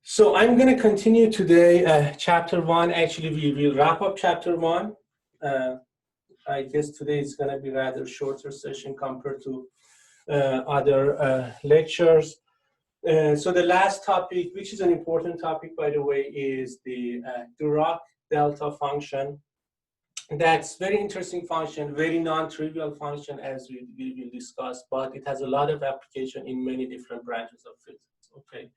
So I'm going to continue today chapter 1. Actually, we will wrap up chapter 1. I guess today is going to be rather shorter session compared to other lectures. So the last topic, which is an important topic, by the way, is the Dirac delta function. That's very interesting function, very non-trivial function, as we will discuss, but it has a lot of application in many different branches of physics. Okay.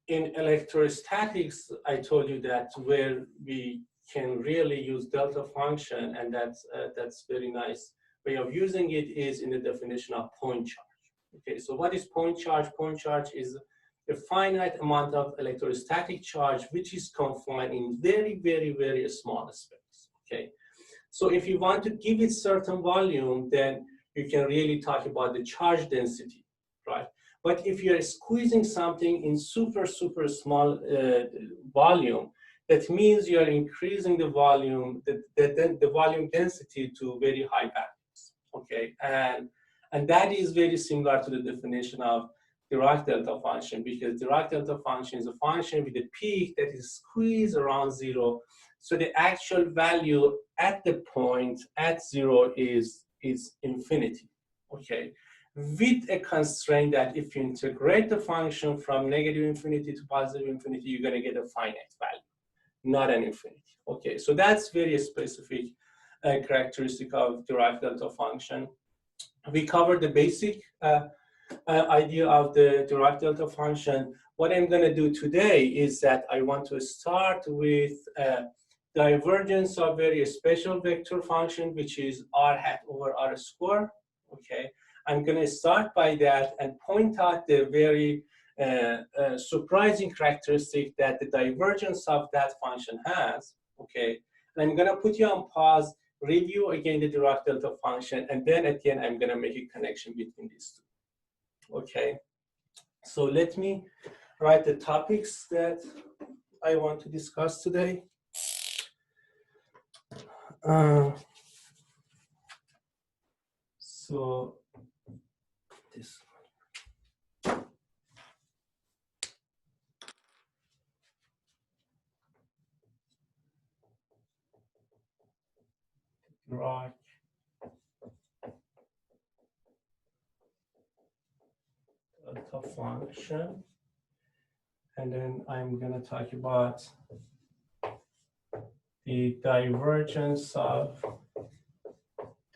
In electrostatics, I told you that where we can really use delta function, and that's very nice way of using it is in the definition of point charge. Okay, so what is point charge? Point charge is a finite amount of electrostatic charge which is confined in very, very, very small space. Okay, so if you want to give it certain volume, then you can really talk about the charge density, right? But if you're squeezing something in super, super small volume, that means you're increasing the volume, the volume density to very high values, okay? And that is very similar to the definition of Dirac delta function, because Dirac delta function is a function with a peak that is squeezed around 0. So the actual value at the point at 0 is infinity, okay? With a constraint that if you integrate the function from negative infinity to positive infinity, you're going to get a finite value, not an infinity. Okay, so that's very specific characteristic of Dirac delta function. We covered the basic idea of the Dirac delta function. What I'm going to do today is that I want to start with divergence of very special vector function, which is r hat over r square. Okay. I'm going to start by that and point out the very surprising characteristic that the divergence of that function has, okay? And I'm going to put you on pause, review again the Dirac delta function, and then at the end, I'm going to make a connection between these two, okay? So let me write the topics that I want to discuss today. So this. Dirac delta function, and then I'm going to talk about the divergence of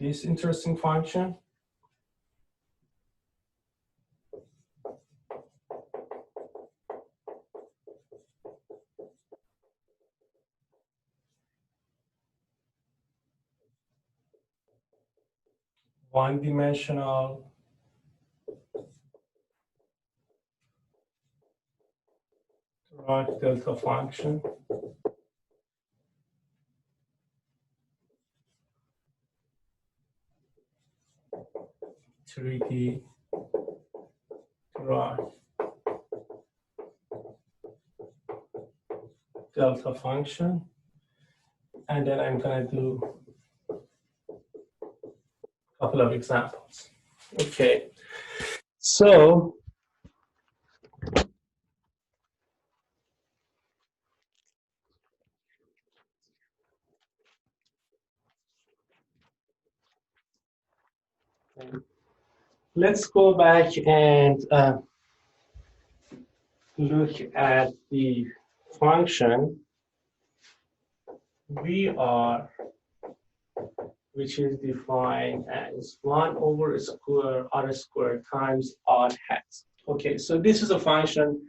this interesting function. One-dimensional Dirac delta function. 3D Dirac delta function. And then I'm going to do a couple of examples. Okay. So let's go back and look at the function VR, which is defined as 1 over square r squared times r hat. Okay, so this is a function.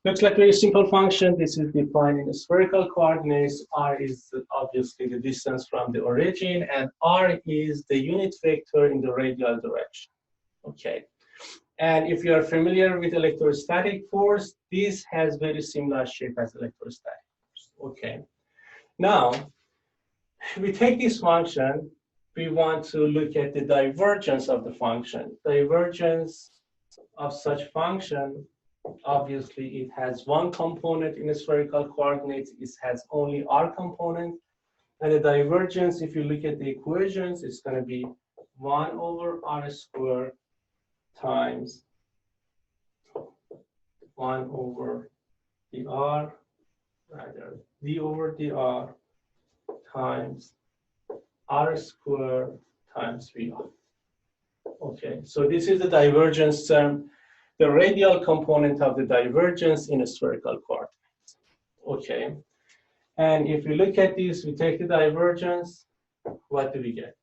Looks like a very simple function. This is defined in spherical coordinates. R is obviously the distance from the origin, and R is the unit vector in the radial direction. Okay. And if you are familiar with electrostatic force, this has very similar shape as electrostatic force. Okay. Now, we take this function, we want to look at the divergence of the function. Divergence of such function, obviously it has one component in the spherical coordinates, it has only r component. And the divergence, if you look at the equations, it's going to be 1 over r squared times 1 over dr, rather d over dr times r squared times VR. Okay, so this is the divergence term, the radial component of the divergence in a spherical coordinates. Okay, and if we look at this, we take the divergence, what do we get?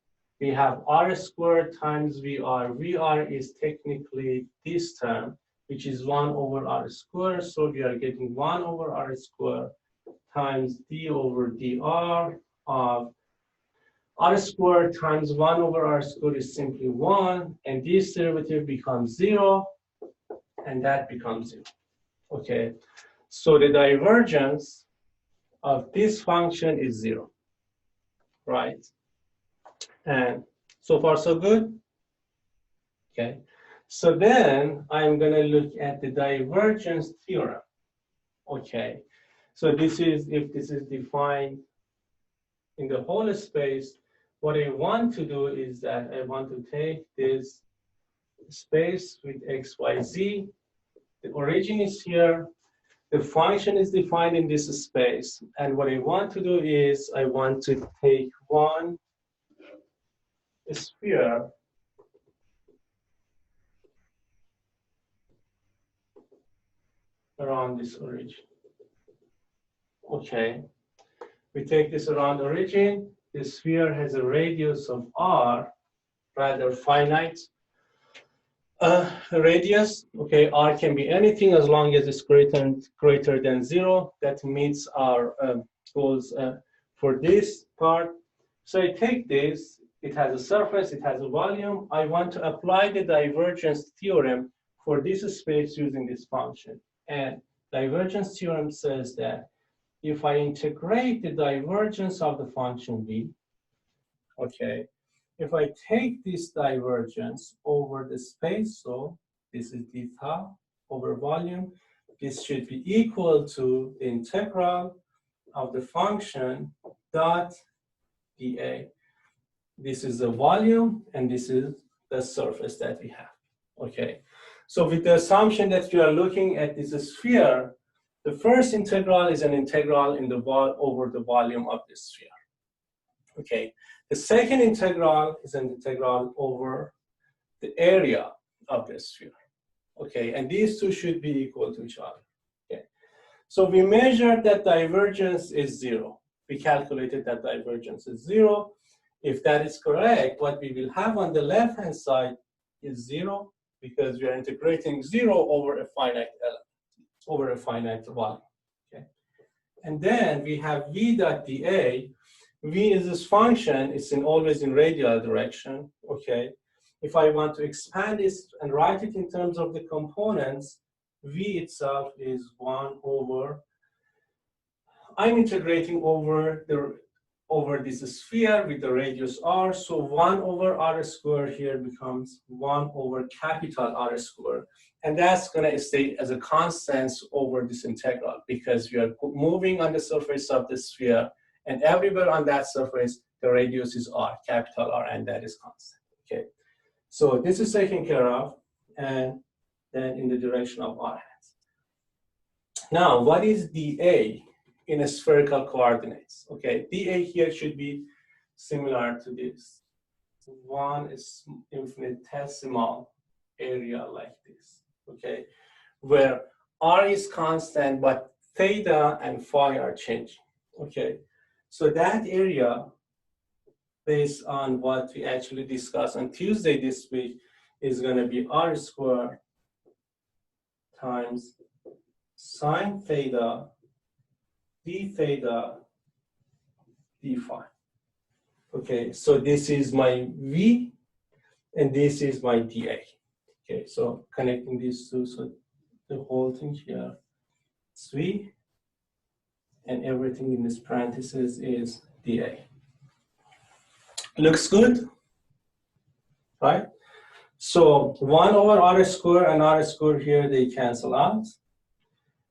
We have r squared times VR. VR is technically this term, which is 1 over r squared, so we are getting 1 over r squared times d over dr of r squared times 1 over r squared is simply 1, and this derivative becomes 0, and that becomes 0. Okay, so the divergence of this function is 0, right? And so far so good? Okay, so then I'm going to look at the divergence theorem. Okay, so this is, if this is defined in the whole space, what I want to do is that I want to take this space with x, y, z. The origin is here. The function is defined in this space. And what I want to do is I want to take one sphere around this origin. Okay. We take this around origin. The sphere has a radius of r, rather finite radius. Okay, r can be anything as long as it's greater than 0. That meets our goals for this part. So I take this. It has a surface. It has a volume. I want to apply the divergence theorem for this space using this function. And divergence theorem says that if I integrate the divergence of the function v, okay, if I take this divergence over the space, so this is d tau over volume, this should be equal to the integral of the function dot dA. This is the volume, and this is the surface that we have. Okay, so with the assumption that you are looking at this sphere, the first integral is an integral in the over the volume of the sphere. Okay, the second integral is an integral over the area of the sphere. Okay, and these two should be equal to each other. Okay, so we measured that divergence is 0. We calculated that divergence is 0. If that is correct, what we will have on the left-hand side is 0, because we are integrating 0 over a finite element, over a finite volume. Okay, and then we have v dot dA. V is this function. It's always in radial direction. Okay, if I want to expand this and write it in terms of the components, v itself is 1 over. I'm integrating over this sphere with the radius r, so 1 over r squared here becomes 1 over capital R squared, and that's going to stay as a constant over this integral because we are moving on the surface of the sphere, and everywhere on that surface the radius is r, capital R, and that is constant. Okay, so this is taken care of, and then in the direction of r hands. Now, what is dA in a spherical coordinates? Okay, dA here should be similar to this. One is infinitesimal area like this, okay, where r is constant, but theta and phi are changing. Okay, so that area, based on what we actually discussed on Tuesday this week, is going to be r squared times sine theta d theta d phi. Okay, so this is my v, and this is my dA. Okay, so connecting these two, so the whole thing here is v, and everything in this parenthesis is dA. Looks good, right? So 1 over r squared and r squared here, they cancel out.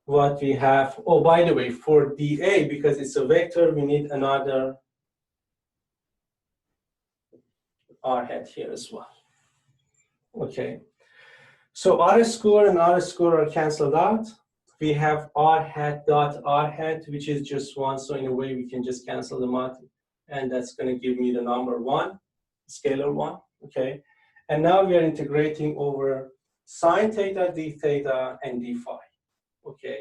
What we have, oh, by the way, for dA, because it's a vector, we need another r hat here as well. Okay, so r squared and r squared are canceled out. We have r hat dot r hat, which is just 1. So in a way, we can just cancel them out. And that's going to give me the number 1, scalar 1. Okay. And now we are integrating over sine theta, d theta, and d phi. Okay.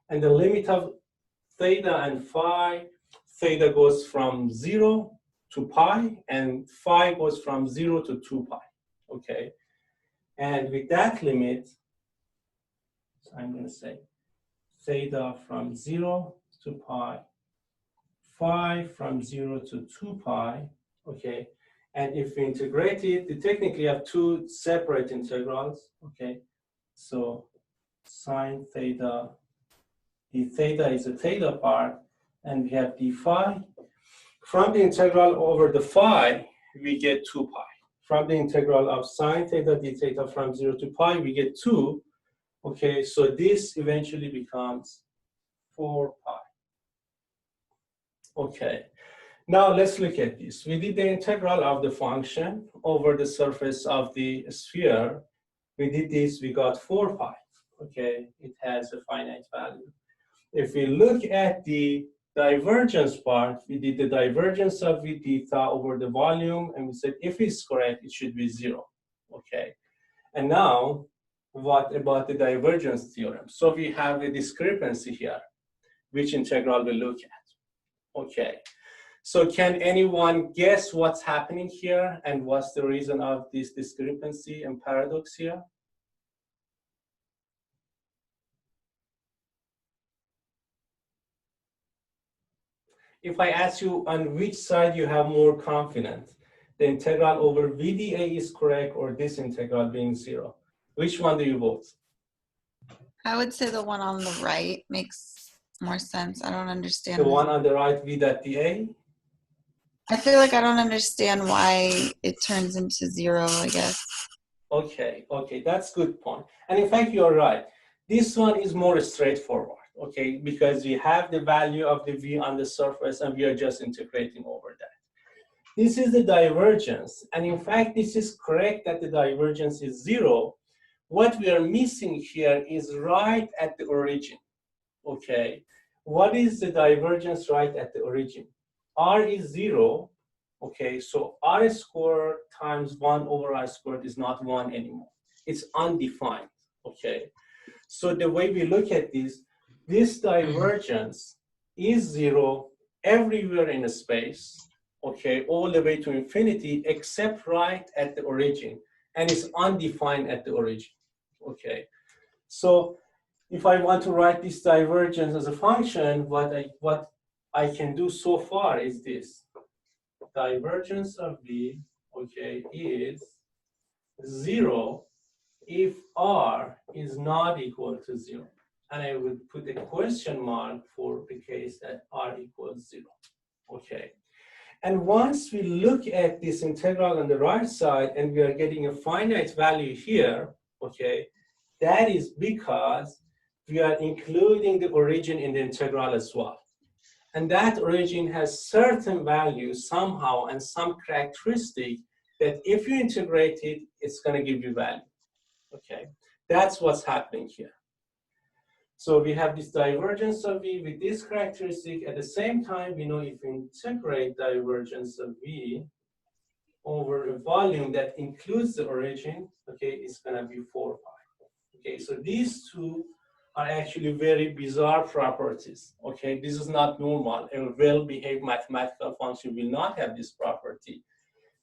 And the limit of theta and phi, theta goes from 0 to pi, and phi goes from 0 to 2 pi. Okay. And with that limit, so I'm going to say theta from 0 to pi, phi from 0 to 2 pi, okay? And if we integrate it, we technically have 2 separate integrals, okay? So sine theta, the theta is the theta part, and we have d phi. From the integral over the phi, we get 2 pi. From the integral of sine theta d theta from 0 to pi, we get 2. Okay, so this eventually becomes 4 pi. Okay, now let's look at this. We did the integral of the function over the surface of the sphere. We did this, we got 4 pi. Okay, it has a finite value. If we look at the divergence part, we did the divergence of v theta over the volume, and we said if it's correct, it should be 0. Okay, and now what about the divergence theorem? So we have a discrepancy here, which integral we look at. Okay, so can anyone guess what's happening here and what's the reason of this discrepancy and paradox here? If I ask you on which side you have more confidence, the integral over VdA is correct or this integral being 0, which one do you vote? I would say the one on the right makes more sense. I don't understand. The one on the right, V dot dA? I feel like I don't understand why it turns into 0, I guess. Okay, okay, that's good point. And in fact, you're right. This one is more straightforward, okay, because we have the value of the V on the surface and we are just integrating over that. This is the divergence. And in fact, this is correct that the divergence is 0. What we are missing here is right at the origin, okay? What is the divergence right at the origin? R is 0, okay? So R squared times 1 over R squared is not 1 anymore. It's undefined, okay? So the way we look at this divergence is 0 everywhere in space, okay, all the way to infinity, except right at the origin, and it's undefined at the origin, okay? So if I want to write this divergence as a function, what I can do so far is this. Divergence of V, okay, is 0 if R is not equal to 0. And I would put a question mark for the case that R equals 0, okay? And once we look at this integral on the right side and we are getting a finite value here, okay, that is because we are including the origin in the integral as well. And that origin has certain values somehow and some characteristic that if you integrate it, it's going to give you value, okay? That's what's happening here. So we have this divergence of V with this characteristic. At the same time, we know if we integrate divergence of V over a volume that includes the origin, okay, it's going to be 4 pi. Okay, so these two are actually very bizarre properties. Okay, this is not normal. A well-behaved mathematical function will not have this property,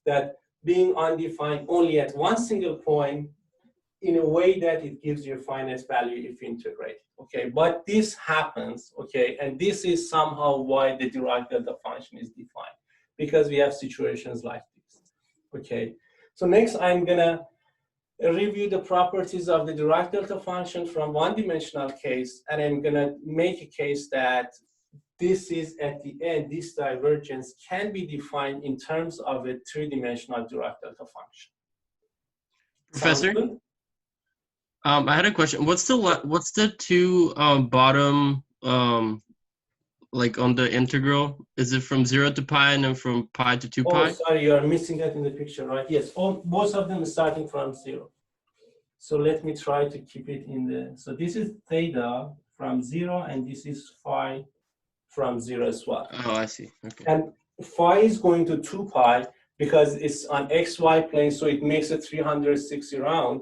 that being undefined only at one single point in a way that it gives you a finite value if you integrate. Okay, but this happens, okay, and this is somehow why the Dirac delta function is defined, because we have situations like this. Okay, so next I'm gonna review the properties of the Dirac delta function from one-dimensional case, and I'm gonna make a case that this is at the end, this divergence can be defined in terms of a three-dimensional Dirac delta function. Professor? I had a question. What's the two bottom like on the integral? Is it from 0 to pi and then from pi to 2 pi? Oh, sorry, you are missing that in the picture, right? Yes, both of them are starting from 0. So let me try to keep it in the. So this is theta from 0, and this is phi from 0 as well. Oh, I see. Okay. And phi is going to 2 pi because it's on xy plane, so it makes it 360 round.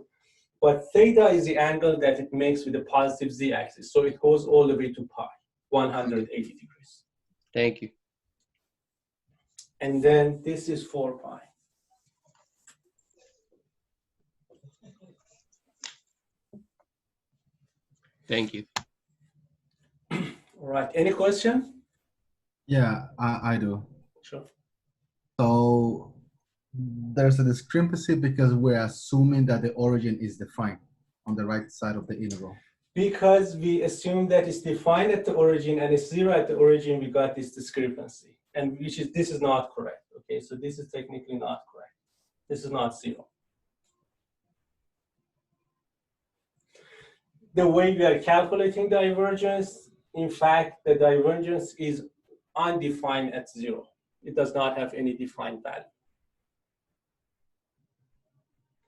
But theta is the angle that it makes with the positive z-axis. So it goes all the way to pi, 180 degrees. Thank you. And then this is 4 pi. Thank you. All right, any question? Yeah, I do. Sure. So there's a discrepancy because we're assuming that the origin is defined on the right side of the integral. Because we assume that it's defined at the origin and it's 0 at the origin, we got this discrepancy. And this is not correct. Okay, so this is technically not correct. This is not 0. The way we are calculating divergence, in fact, the divergence is undefined at 0. It does not have any defined value.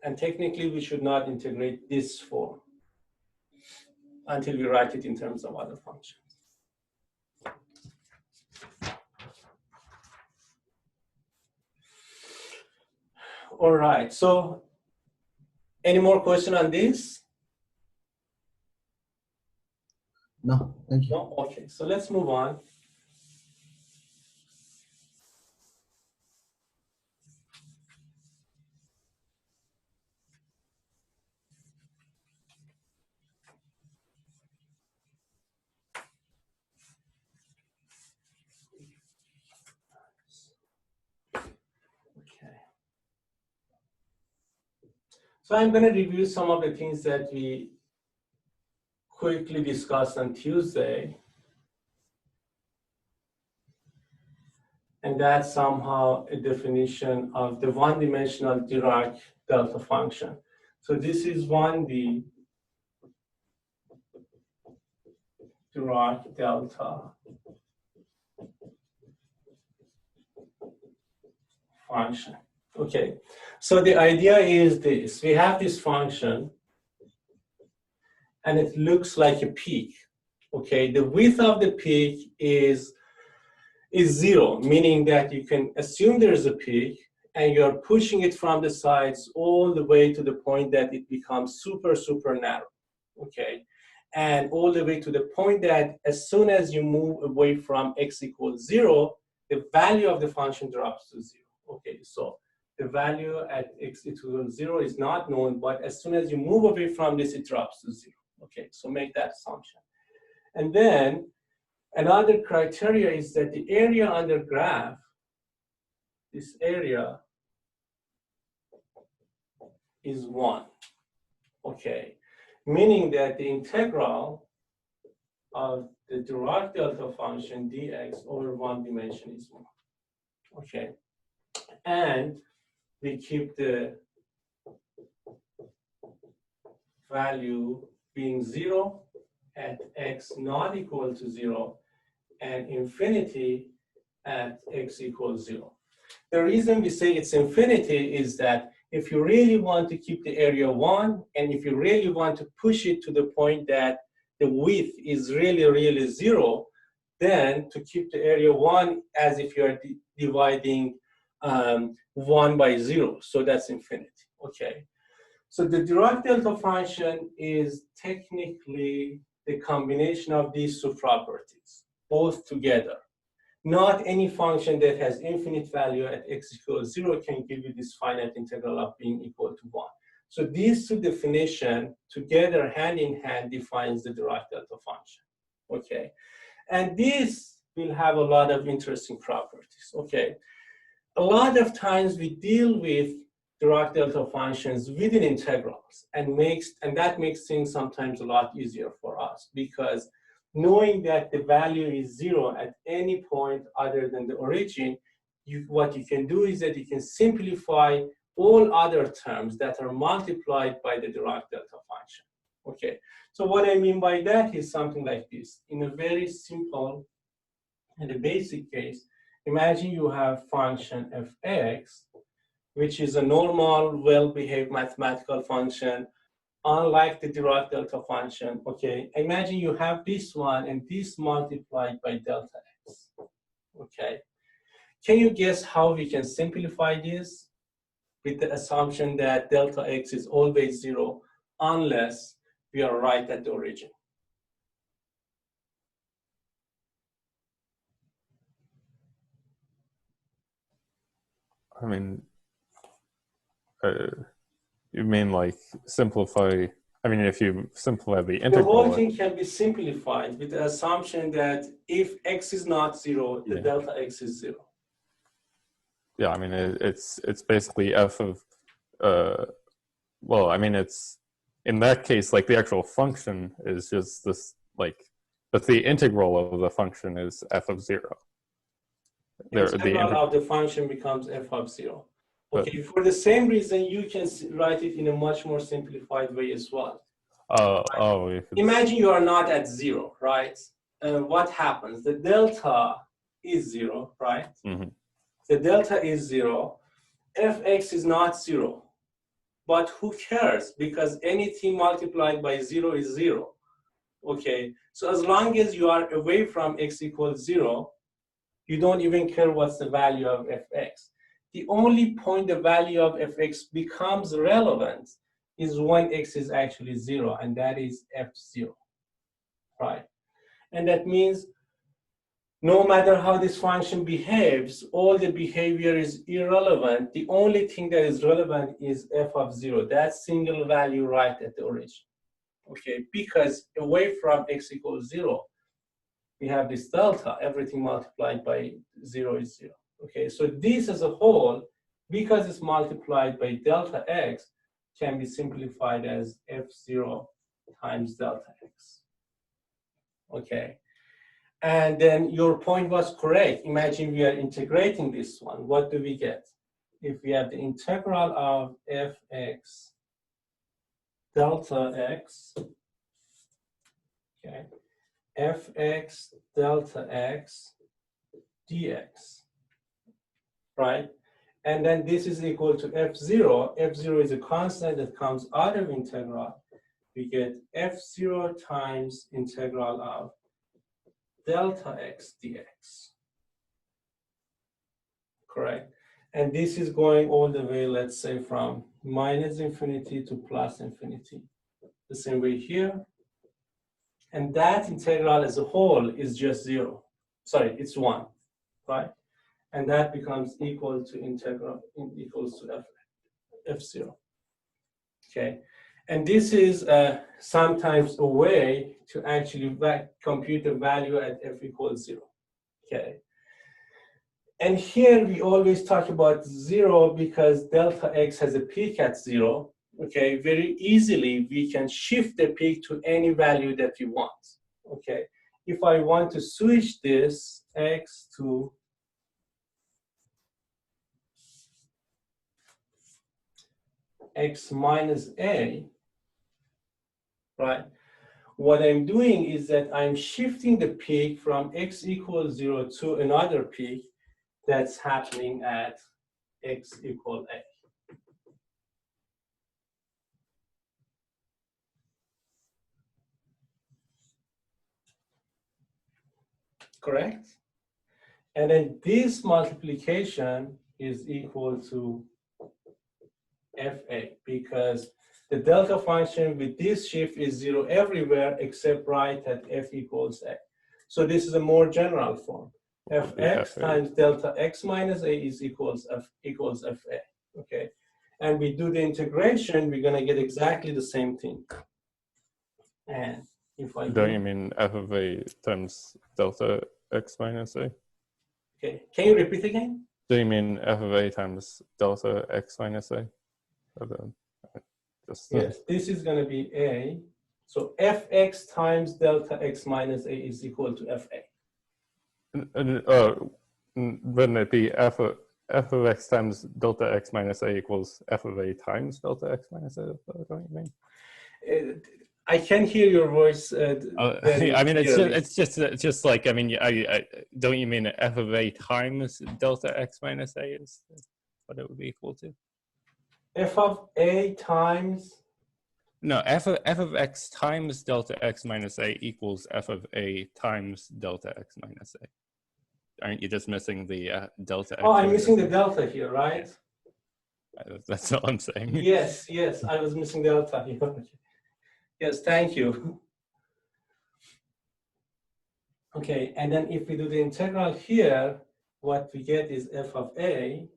And technically, we should not integrate this form until we write it in terms of other functions. All right, so any more question on this? No, thank you. No? Okay, so let's move on. So I'm going to review some of the things that we quickly discussed on Tuesday. And that's somehow a definition of the one-dimensional Dirac delta function. So this is 1D Dirac delta function. Okay, so the idea is this. We have this function, and it looks like a peak. Okay, the width of the peak is 0, meaning that you can assume there's a peak, and you're pushing it from the sides all the way to the point that it becomes super, super narrow. Okay, and all the way to the point that as soon as you move away from x equals 0, the value of the function drops to 0. Okay, so the value at x equals 0 is not known, but as soon as you move away from this, it drops to 0. Okay, so make that assumption. And then another criteria is that the area under graph, this area is 1. Okay, meaning that the integral of the Dirac delta function dx over 1 dimension is 1. Okay, and we keep the value being 0 at x not equal to 0 and infinity at x equals 0. The reason we say it's infinity is that if you really want to keep the area 1, and if you really want to push it to the point that the width is really, really 0, then to keep the area 1 as if you're dividing 1 by 0, so that's infinity. Okay, so the Dirac delta function is technically the combination of these two properties, both together. Not any function that has infinite value at x equals 0 can give you this finite integral of being equal to 1. So these two definitions together, hand in hand, defines the Dirac delta function. Okay, and this will have a lot of interesting properties. Okay, a lot of times we deal with Dirac delta functions within integrals, and that makes things sometimes a lot easier for us, because knowing that the value is 0 at any point other than the origin, what you can do is that you can simplify all other terms that are multiplied by the Dirac delta function. Okay, so what I mean by that is something like this. In a very simple and a basic case, imagine you have function f(x), which is a normal, well-behaved mathematical function unlike the Dirac delta function, okay, imagine you have this one and this multiplied by delta x, okay. Can you guess how we can simplify this with the assumption that delta x is always 0 unless we are right at the origin? I mean, you mean like simplify? I mean, if you simplify the integral, the whole thing can be simplified with the assumption that if x is not 0, the delta x is 0. Yeah, I mean, it's basically f of, well, I mean, it's, in that case, like the actual function is just this, like, but the integral of the function is f of 0. The integral of the function becomes f of 0. Okay, for the same reason, you can write it in a much more simplified way as well. Right? Imagine you are not at 0, right? What happens? The delta is 0, right? Mm-hmm. The delta is 0. Fx is not 0. But who cares? Because anything multiplied by 0 is 0. Okay, so as long as you are away from x equals 0, you don't even care what's the value of fx. The only point the value of fx becomes relevant is when x is actually 0, and that is f0, right? And that means no matter how this function behaves, all the behavior is irrelevant. The only thing that is relevant is f of 0, that single value right at the origin. Okay, because away from x equals 0, we have this delta, everything multiplied by 0 is 0. Okay, so this as a whole, because it's multiplied by delta x, can be simplified as f0 times delta x. Okay, and then your point was correct. Imagine we are integrating this one. What do we get? If we have the integral of fx delta x, okay, fx delta x dx, right? And then this is equal to f0. f0 is a constant that comes out of integral. We get f0 times integral of delta x dx, correct? And this is going all the way, let's say, from minus infinity to plus infinity. The same way here. And that integral as a whole is just 0. Sorry, it's 1, right? And that becomes equal to integral, equals to f0. Okay, and this is sometimes a way to actually compute the value at f equals 0. Okay, and here we always talk about 0 because delta x has a peak at 0. Okay, very easily we can shift the peak to any value that we want. Okay, if I want to switch this x to x minus a, right? What I'm doing is that I'm shifting the peak from x equals 0 to another peak that's happening at x equal a. Correct? And then this multiplication is equal to fa, because the delta function with this shift is 0 everywhere except right at f equals a. So this is a more general form. Fx times delta x minus a is equals fa. Okay, and we do the integration, we're going to get exactly the same thing. And if I don't you mean f of a times delta x minus a? Okay, can you repeat again? Do you mean f of a times delta x minus a? Yes, this is going to be a. So fx times delta x minus a is equal to fa. Wouldn't it be f of x times delta x minus a equals f of a times delta x minus a? Don't you mean? I can hear your voice. I mean, it's just like, I mean, I don't you mean f of a times delta x minus a is what it would be equal to? F of a times No, f of x times delta x minus a equals f of a times delta x minus a. Aren't you just missing the delta x? Oh, I'm missing the delta here, right? Yeah. That's all I'm saying. Yes, yes, I was missing delta here. Yes, thank you. Okay, and then if we do the integral here, what we get is f of a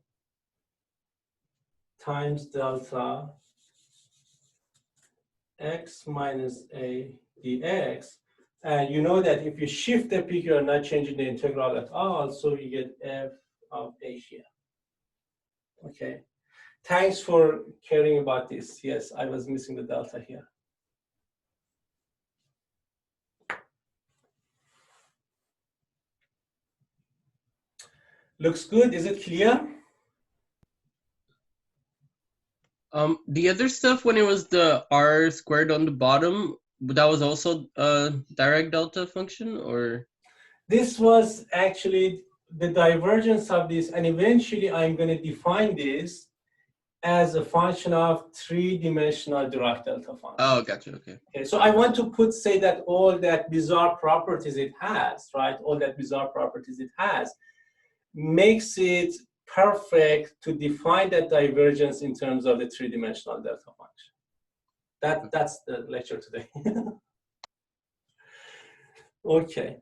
times delta x minus a dx. And you know that if you shift the peak, you're not changing the integral at all, so you get f of a here. Okay, thanks for caring about this. Yes, I was missing the delta here. Looks good. Is it clear? The other stuff when it was the r squared on the bottom, that was also a Dirac delta function, or? This was actually the divergence of this, and eventually I'm going to define this as a function of three-dimensional Dirac delta function. Oh, gotcha. Okay. Okay, so I want to say that all that bizarre properties it has, right? All that bizarre properties it has makes it perfect to define that divergence in terms of the three-dimensional delta function. That's the lecture today. Okay.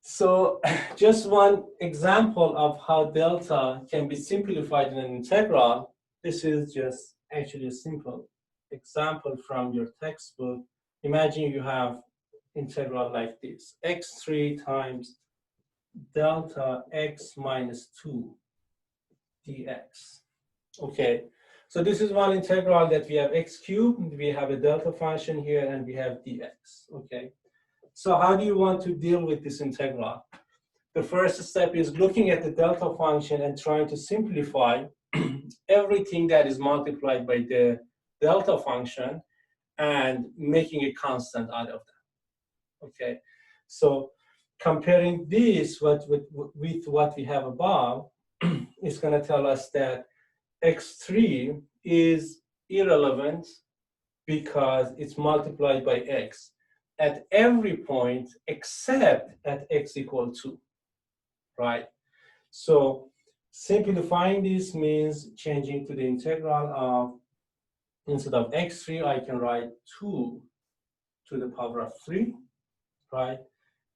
So just one example of how delta can be simplified in an integral. This is just actually a simple example from your textbook. Imagine you have integral like this, x3 times delta x minus 2 dx. Okay, so this is one integral that we have x cubed, we have a delta function here, and we have dx. Okay, so how do you want to deal with this integral? The first step is looking at the delta function and trying to simplify everything that is multiplied by the delta function and making a constant out of that. Okay, so comparing this with what we have above is going to tell us that x3 is irrelevant because it's multiplied by x at every point except at x equal 2, right? So simplifying this means changing to the integral of, instead of x3, I can write 2 to the power of 3, right?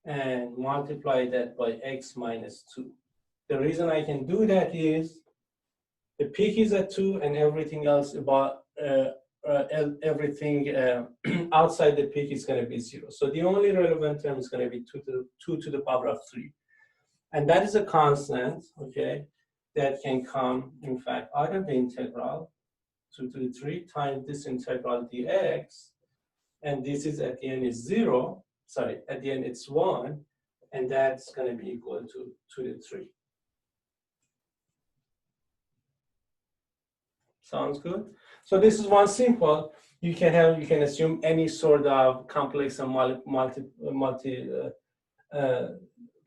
And multiply that by x minus 2. The reason I can do that is the peak is at 2 and everything else about everything outside the peak is going to be 0. So the only relevant term is going to be 2 to the power of 3. And that is a constant, okay, that can come, in fact, out of the integral 2 to the 3 times this integral dx. And this is at the end is 0. Sorry, at the end it's 1. And that's going to be equal to 2 to the 3. Sounds good? So this is one simple. You can assume any sort of complex and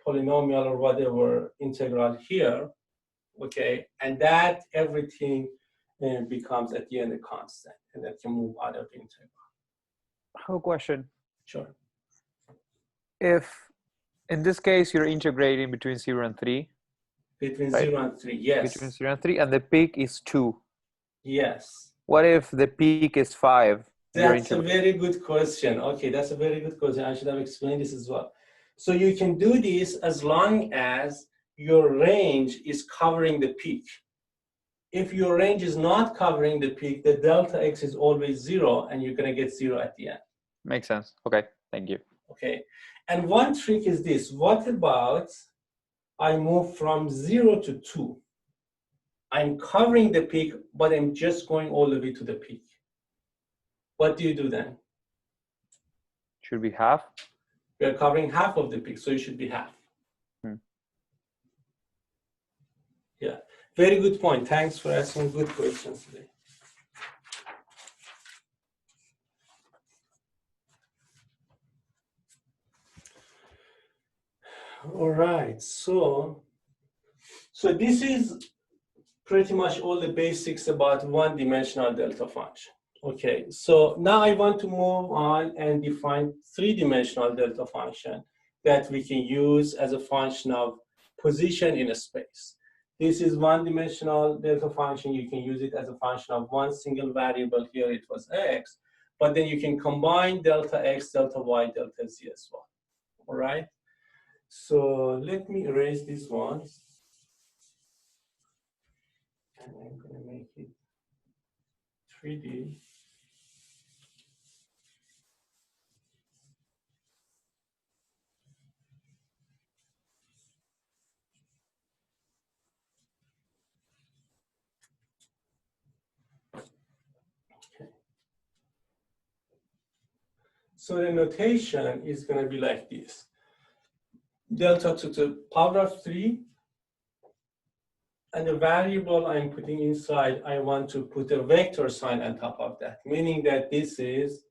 polynomial or whatever integral here, okay? And that everything becomes at the end a constant, and that can move out of the integral. I have a question. Sure. If in this case you're integrating between 0 and 3. Between right? 0 and 3, yes. Between 0 and 3, and the peak is 2. Yes. What if the peak is 5? That's a very good question. Okay, that's a very good question. I should have explained this as well. So you can do this as long as your range is covering the peak. If your range is not covering the peak, the delta x is always 0, and you're going to get 0 at the end. Makes sense. Okay, thank you. Okay, and one trick is this. What about I move from 0 to 2? I'm covering the peak, but I'm just going all the way to the peak. What do you do then? Should be half? You're covering half of the peak, so you should be half. Yeah, very good point. Thanks for asking good questions today. All right, so this is pretty much all the basics about one-dimensional delta function. Okay, so now I want to move on and define three-dimensional delta function that we can use as a function of position in a space. This is one-dimensional delta function. You can use it as a function of one single variable. Here it was x, but then you can combine delta x, delta y, delta z as well. All right. So let me erase these ones, and I'm going to make it 3D. So the notation is going to be like this. Delta to the power of 3, and the variable I'm putting inside, I want to put a vector sign on top of that, meaning that this is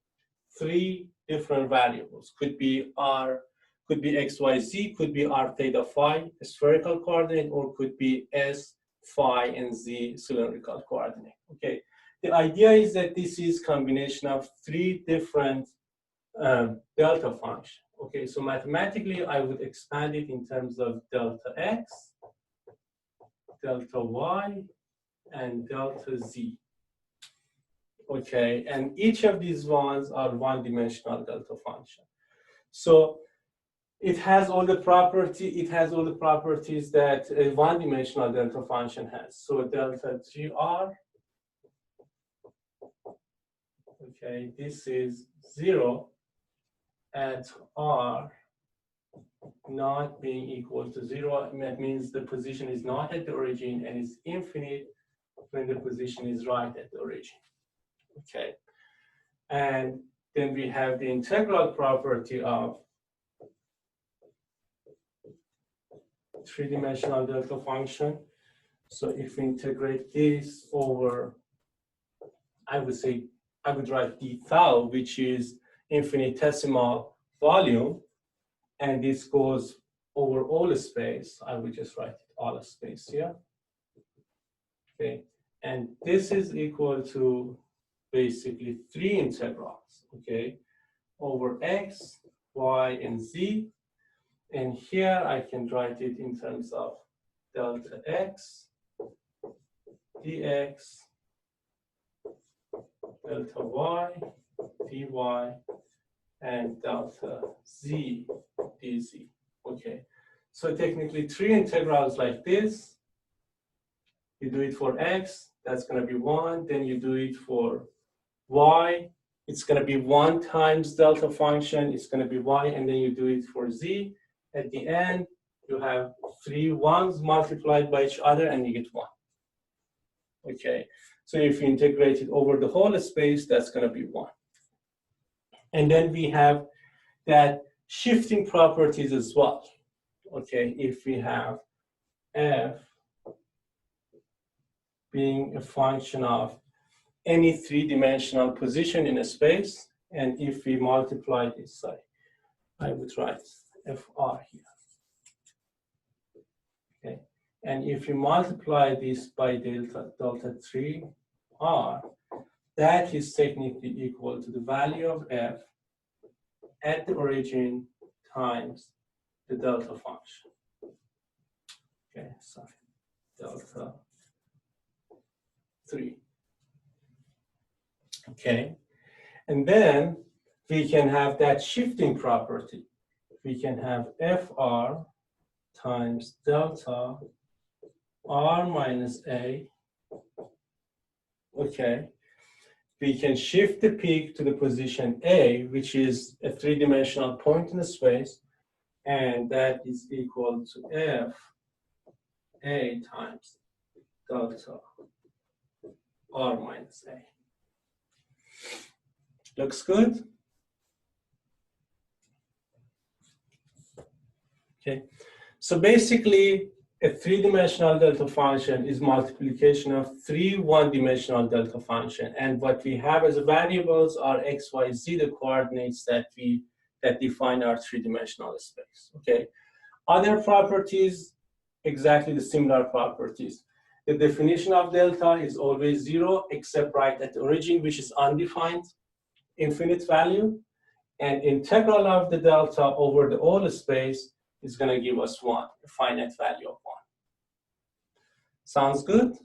3 different variables. Could be r, could be x, y, z, could be r theta phi, spherical coordinate, or could be s, phi, and z, cylindrical coordinate. Okay. The idea is that this is combination of 3 different delta function. Okay, so mathematically, I would expand it in terms of delta x, delta y, and delta z. Okay, and each of these ones are one-dimensional delta function. So it has all the properties that a one-dimensional delta function has. So delta gr, okay, this is 0 at r not being equal to 0. That means the position is not at the origin and is infinite when the position is right at the origin. Okay. And then we have the integral property of three-dimensional delta function. So if we integrate this over, I would write d tau, which is infinitesimal volume, and this goes over all the space. I would just write it all space here. Okay, and this is equal to basically 3 integrals, okay, over x, y, and z. And here I can write it in terms of delta x, dx, delta y, dy, and delta z, dz. Okay, so technically 3 integrals like this. You do it for x, that's going to be 1. Then you do it for y, it's going to be 1 times delta function, it's going to be y, and then you do it for z. At the end, you have 3 1s multiplied by each other, and you get 1. Okay, so if you integrate it over the whole space, that's going to be 1. And then we have that shifting properties as well. Okay, if we have f being a function of any 3-dimensional position in a space, and if we multiply this side, I would write fr here. Okay, and if you multiply this by delta 3r, that is technically equal to the value of f at the origin times the delta function. Okay, sorry, delta 3. Okay, and then we can have that shifting property. We can have fr times delta r minus a. Okay, we can shift the peak to the position a, which is a 3-dimensional point in the space, and that is equal to f a times delta r minus a. Looks good? Okay, so basically a 3-dimensional delta function is multiplication of 3 1-dimensional delta function, and what we have as variables are x, y, z, the coordinates that define our 3-dimensional space. Okay, other properties, exactly the similar properties. The definition of delta is always 0, except right at the origin, which is undefined, infinite value. And integral of the delta over the whole space is going to give us 1, a finite value of 1. Sounds good?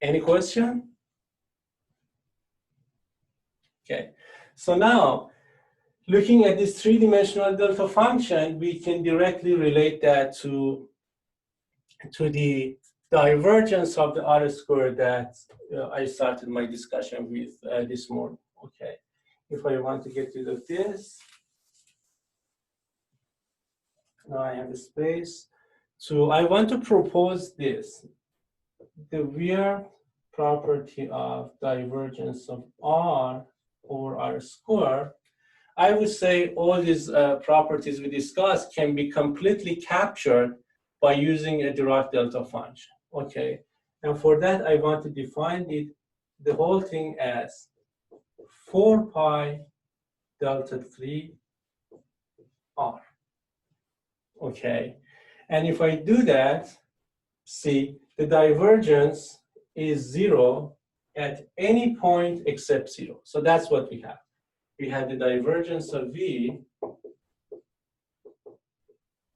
Any question? Okay, so now, looking at this three-dimensional delta function, we can directly relate that to the divergence of the R squared that I started my discussion with this morning. Okay, if I want to get rid of this, now I have a space. So I want to propose this. The weird property of divergence of R over R squared. I would say all these properties we discussed can be completely captured by using a Dirac delta function, okay? And for that, I want to define the whole thing as 4 pi delta 3 R, okay? And if I do that, see, the divergence is 0 at any point except 0. So that's what we have. We have the divergence of V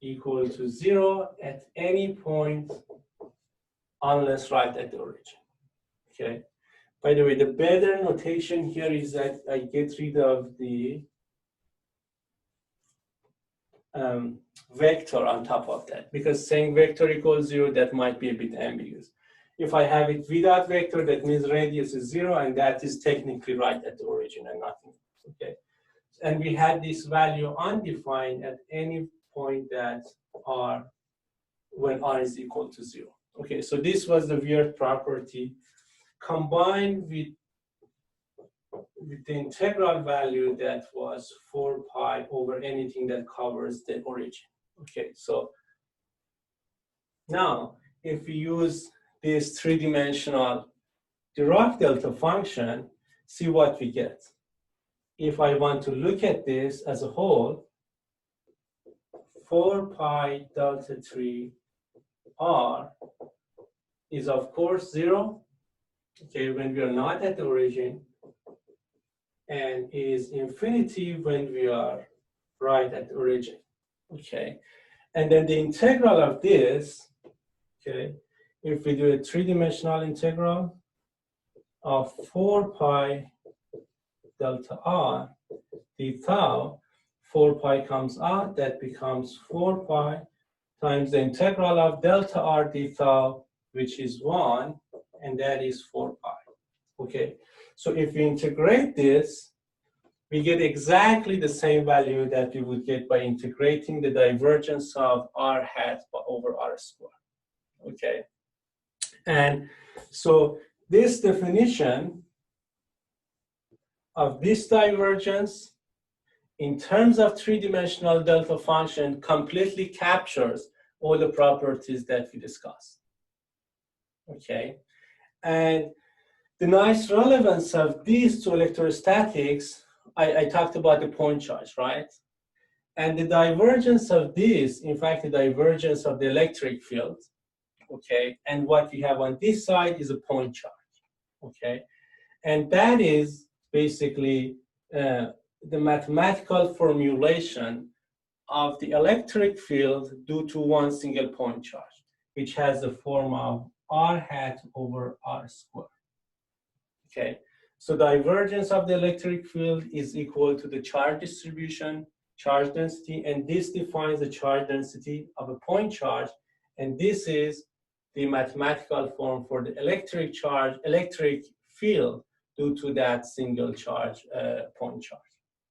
equal to 0 at any point unless right at the origin, okay? By the way, the better notation here is that I get rid of the vector on top of that, because saying vector equals 0, that might be a bit ambiguous. If I have it without vector, that means radius is 0, and that is technically right at the origin and nothing else, okay? And we had this value undefined at any point that R, when R is equal to 0. Okay, so this was the weird property combined with the integral value that was 4 pi over anything that covers the origin. Okay, so now if we use this three-dimensional Dirac delta function, see what we get. If I want to look at this as a whole, 4 pi delta 3 R is of course 0, okay, when we are not at the origin, and is infinity when we are right at the origin, okay? And then the integral of this, okay, if we do a three-dimensional integral of 4 pi delta R d tau, 4 pi comes out, that becomes 4 pi times the integral of delta R d tau, which is 1, and that is 4 pi, okay? So if we integrate this, we get exactly the same value that we would get by integrating the divergence of R hat over R squared, okay? And so this definition of this divergence in terms of three-dimensional delta function completely captures all the properties that we discussed, okay? And the nice relevance of these to electrostatics, I talked about the point charge, right? And the divergence of this, in fact, the divergence of the electric field, okay? And what we have on this side is a point charge, okay? And that is basically the mathematical formulation of the electric field due to one single point charge, which has the form of R hat over R squared, okay? So divergence of the electric field is equal to the charge distribution, charge density, and this defines the charge density of a point charge, and this is the mathematical form for the electric field due to that single charge, point charge.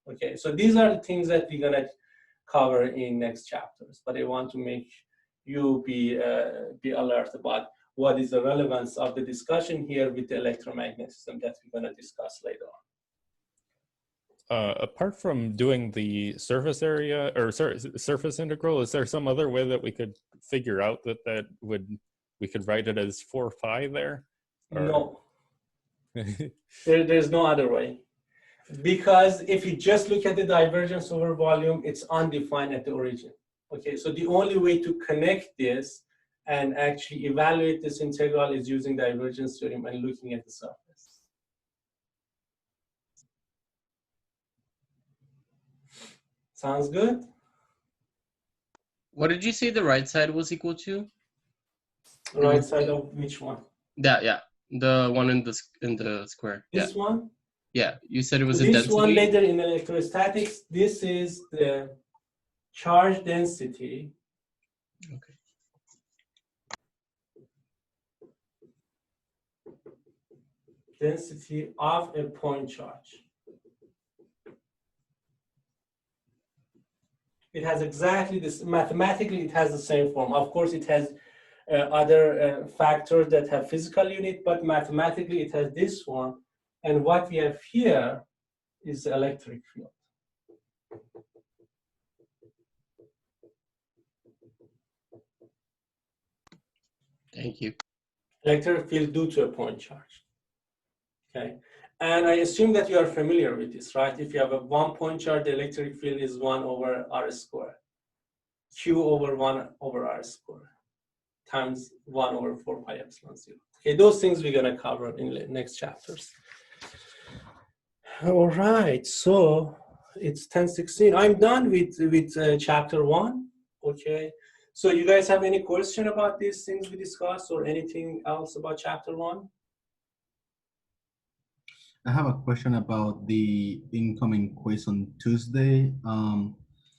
Okay, so these are the things that we're gonna cover in next chapters, but I want to make you be alert about what is the relevance of the discussion here with the electromagnetism that we're gonna discuss later on. Apart from doing the surface area, or sorry, surface integral, is there some other way that we could figure out that we could write it as 4 pi there? Or? No, there's no other way. Because if you just look at the divergence over volume, it's undefined at the origin. Okay, so the only way to connect this and actually evaluate this integral is using divergence theorem and looking at the surface. Sounds good? What did you say the right side was equal to? Right side of which one? Yeah, the one in the square. This one? Yeah, you said it was a This density. one later in electrostatics, this is the charge density. Okay. Density of a point charge. It has exactly this, mathematically it has the same form. Of course it has other factors that have physical unit, but mathematically it has this form. And what we have here is the electric field. Thank you. Electric field due to a point charge. Okay, and I assume that you are familiar with this, right? If you have a 1 point charge, the electric field is 1 over r squared. Q over 1 over r squared times 1 over 4 pi epsilon 0. Okay, those things we're gonna cover in the next chapters. All right, so it's 10:16. I'm done with chapter 1. Okay, so you guys have any question about these things we discussed or anything else about chapter 1? I have a question about the incoming quiz on Tuesday.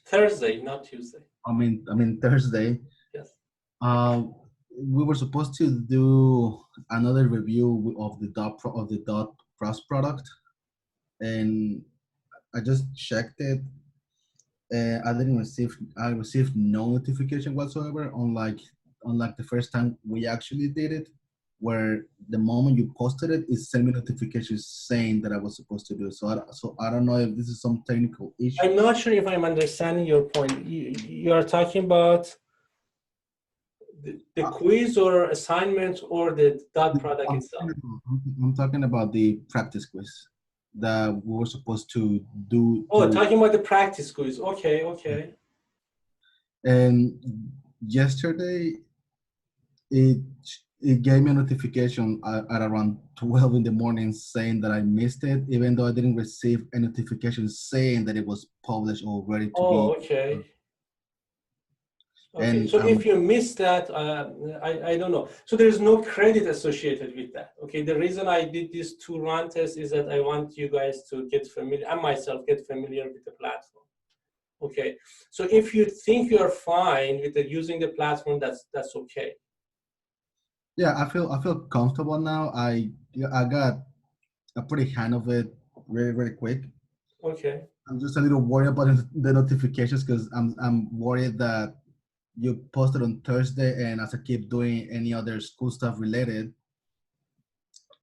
Thursday, not Tuesday. I mean Thursday. Yes. We were supposed to do another review of the dot cross product, and I just checked it. I received no notification whatsoever. Unlike the first time we actually did it, where the moment you posted it, it sent me notifications saying that I was supposed to do it. So I don't know if this is some technical issue. I'm not sure if I'm understanding your point. You are talking about the quiz or assignment or the dot product itself? I'm talking about the practice quiz that we were supposed to do. Oh, talking about the practice quiz. Okay, okay. And yesterday, it gave me a notification at around 12 in the morning saying that I missed it, even though I didn't receive a notification saying that it was published or ready to be. Oh, okay. Okay, And, so if you miss that, I don't know. So there is no credit associated with that. Okay, the reason I did these 2 run tests is that I want you guys to get familiar, and myself get familiar with the platform. Okay, so if you think you're fine with using the platform, that's okay. Yeah, I feel comfortable now. I got a pretty hand of it very quick. Okay. I'm just a little worried about the notifications because I'm worried that you posted on Thursday, and as I keep doing any other school stuff related,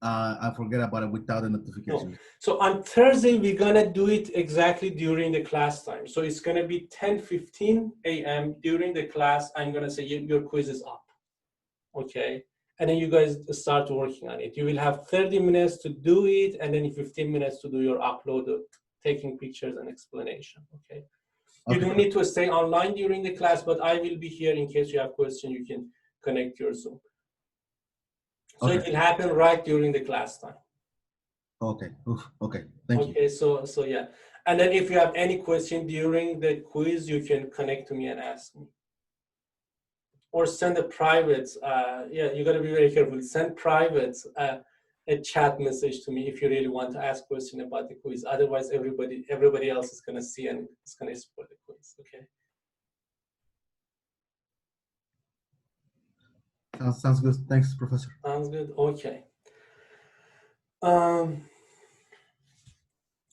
I forget about it without the notification. No. So on Thursday, we're gonna do it exactly during the class time. So it's gonna be 10:15 a.m. during the class. I'm gonna say your quiz is up, okay? And then you guys start working on it. You will have 30 minutes to do it, and then 15 minutes to do your upload, taking pictures and explanation, okay? You don't need to stay online during the class, but I will be here in case you have questions. You can connect your Zoom. So it will happen right during the class time. Okay. Okay. Thank you. Okay. So yeah. And then if you have any question during the quiz, you can connect to me and ask me. Or send a private. Yeah, you got to be very careful. Send private a chat message to me if you really want to ask question about the quiz. Otherwise, everybody else is gonna see and it's gonna spoil the quiz. Okay. Sounds good. Thanks, Professor. Sounds good. Okay.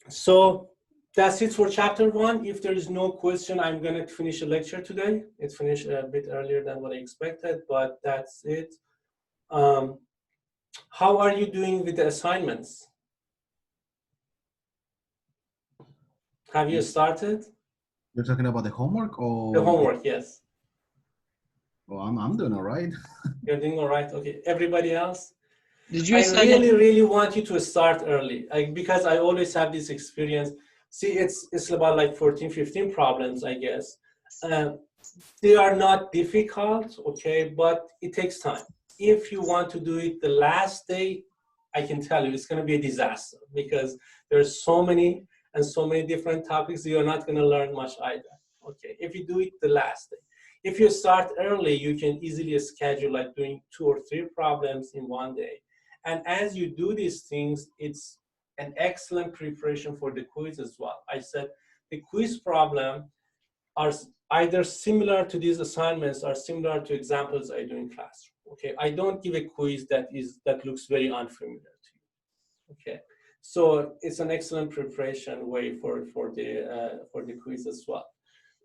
So that's it for chapter 1. If there is no question, I'm gonna finish the lecture today. It finished a bit earlier than what I expected, but that's it. How are you doing with the assignments? Have you started? You're talking about the homework or? The homework, yes. Well, I'm doing all right. You're doing all right? Okay. Everybody else? Did you I assign really want you to start early, because I always have this experience. See, it's about like 14, 15 problems, I guess. They are not difficult, okay, but it takes time. If you want to do it the last day, I can tell you it's going to be a disaster because there's so many and so many different topics. You're not going to learn much either. Okay, if you do it the last day. If you start early, you can easily schedule like doing 2 or 3 problems in one day. And as you do these things, it's an excellent preparation for the quiz as well. I said the quiz problem are either similar to these assignments or similar to examples I do in class. Okay, I don't give a quiz that looks very unfamiliar to you. Okay, so it's an excellent preparation way for the quiz as well.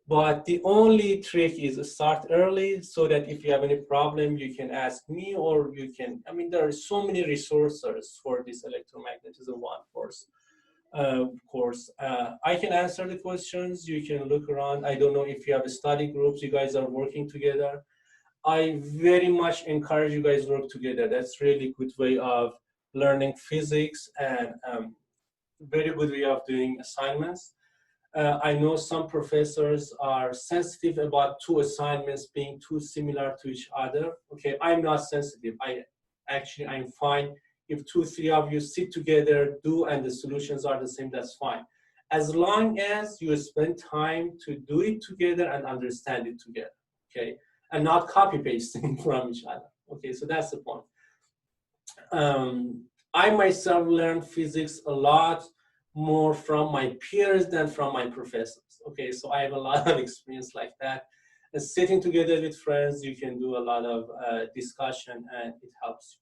But the only trick is start early so that if you have any problem, you can ask me or you can, I mean, there are so many resources for this Electromagnetism I course. I can answer the questions, you can look around. I don't know if you have study groups, you guys are working together. I very much encourage you guys work together. That's really good way of learning physics and very good way of doing assignments. I know some professors are sensitive about 2 assignments being too similar to each other. Okay, I'm not sensitive. I'm fine. If 2, 3 of you sit together, do, and the solutions are the same, that's fine. As long as you spend time to do it together and understand it together, okay? And not copy pasting from each other. Okay, so that's the point. I myself learned physics a lot more from my peers than from my professors. Okay, so I have a lot of experience like that. And sitting together with friends, you can do a lot of discussion and it helps you.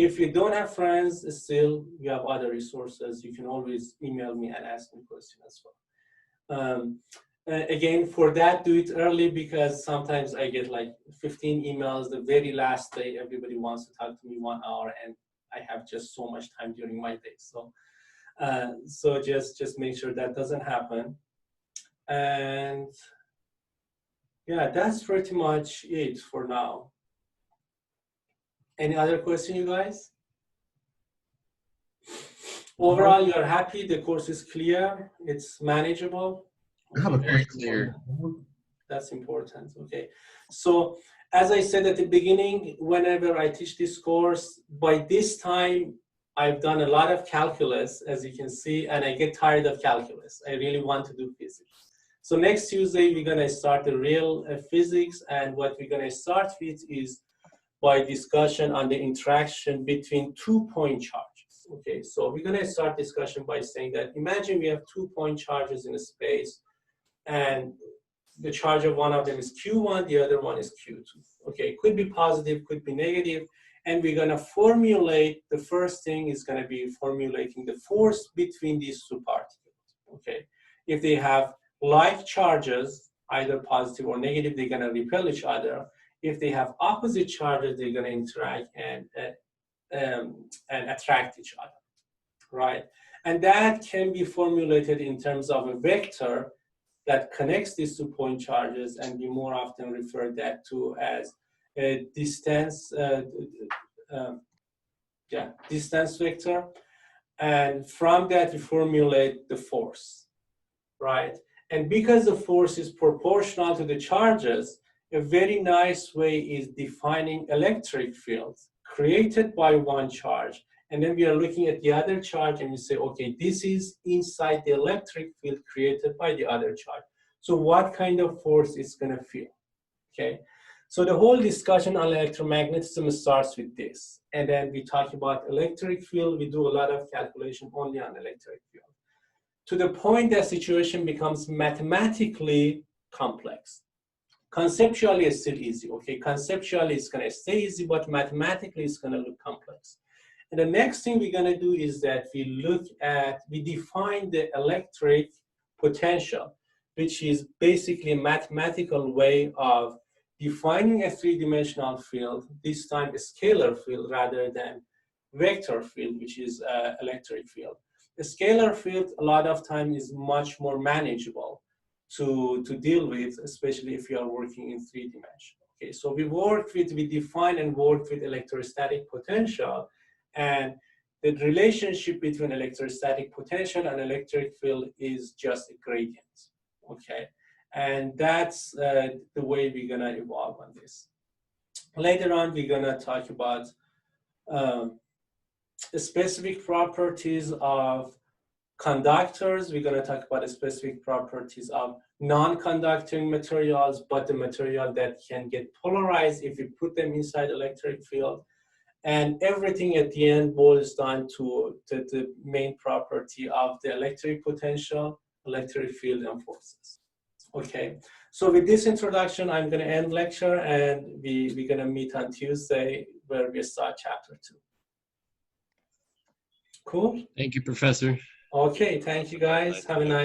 If you don't have friends, still you have other resources. You can always email me and ask me questions as well. Again, for that, do it early because sometimes I get like 15 emails the very last day. Everybody wants to talk to me 1 hour and I have just so much time during my day. So just make sure that doesn't happen. And yeah, that's pretty much it for now. Any other question, you guys? Overall, you're happy, the course is clear, it's manageable? I have a Very question. clear. That's important, okay. So as I said at the beginning, whenever I teach this course, by this time, I've done a lot of calculus, as you can see, and I get tired of calculus. I really want to do physics. So next Tuesday, we're gonna start the real physics, and what we're gonna start with is by discussion on the interaction between 2-point charges. Okay, so we're gonna start discussion by saying that imagine we have 2-point charges in a space, and the charge of one of them is Q1, the other one is Q2. Okay, could be positive, could be negative, and we're gonna formulate, the first thing is gonna be formulating the force between these 2 particles, okay? If they have like charges, either positive or negative, they're gonna repel each other. If they have opposite charges, they're gonna interact and attract each other, right? And that can be formulated in terms of a vector that connects these 2-point charges, and we more often refer that to as a distance, distance vector. And from that, we formulate the force, right? And because the force is proportional to the charges, a very nice way is defining electric fields created by one charge. And then we are looking at the other charge and we say, okay, this is inside the electric field created by the other charge. So what kind of force is gonna feel, okay? So the whole discussion on electromagnetism starts with this. And then we talk about electric field, we do a lot of calculation only on electric field. To the point that situation becomes mathematically complex. Conceptually, it's still easy, okay? Conceptually, it's gonna stay easy, but mathematically, it's gonna look complex. And the next thing we're gonna do is that we define the electric potential, which is basically a mathematical way of defining a 3-dimensional field, this time a scalar field rather than vector field, which is electric field. A scalar field, a lot of time, is much more manageable to deal with, especially if you are working in 3 dimensions. Okay, so we define and work with electrostatic potential, and the relationship between electrostatic potential and electric field is just a gradient, okay? And that's the way we're gonna evolve on this. Later on, we're gonna talk about the specific properties of conductors. We're gonna talk about the specific properties of non-conducting materials, but the material that can get polarized if we put them inside electric field. And everything at the end boils down to the main property of the electric potential, electric field, and forces. Okay, so with this introduction, I'm going to end lecture, and we're going to meet on Tuesday where we start chapter 2. Cool? Thank you, Professor. Okay, thank you guys. Have a nice